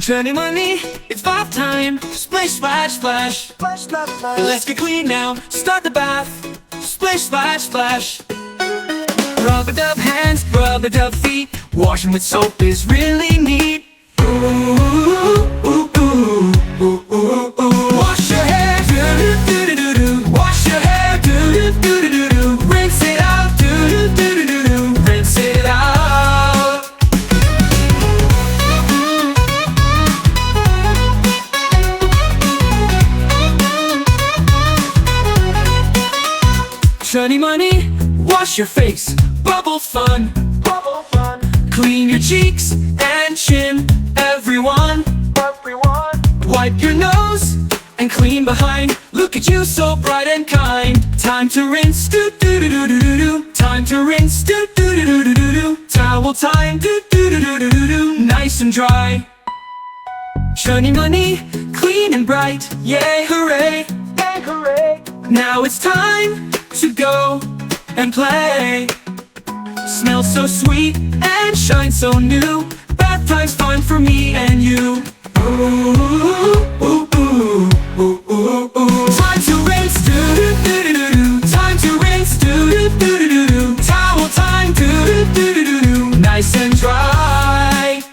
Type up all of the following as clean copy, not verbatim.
Chunni Munni, it's bath time. Splish, splash, splash. Splash, splash, splash. Let's get clean now. Start the bath. Splish, splash, splash. Rub-a-dub hands, rub-a-dub feet. Washing with soap is really neat. Ooh, ooh, ooh, ooh, ooh, ooh. Wash your hair, do-do-do-do-do-do. Wash your hair, do-do-do-do-do-do. Rinse it out, do-do-do-do-do-do. Rinse it out. Chunni Munni, wash your face, bubble fun. Bubble fun. Clean your cheeks and chin, everyone. Everyone. Wipe your nose and clean behind. Look at you, so bright and kind. Time to rinse, do-do-do-do-do-do. Time to rinse, do-do-do-do-do-do. Towel time, do-do-do-do-do-do. Nice and dry. Chunni Munni, clean and bright, yay, hooray. Yay, hooray. Now it's time to go and play. Smells so sweet and shines so new. Bath time's fun for me and you. Ooh, ooh, ooh, ooh, ooh, ooh. Time to rinse, do-do-do-do-do-do. Time to rinse, do-do-do-do-do-do. Towel time, do-do-do-do-do-do. Nice and dry.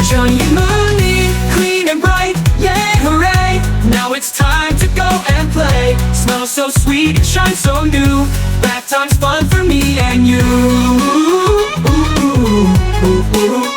Chunni Munni, clean and bright, yay, hooray. Now it's time to go and play. Smells so sweet, it shines so new. Bath time's fun for me and you. Ooh, ooh, ooh, ooh, ooh.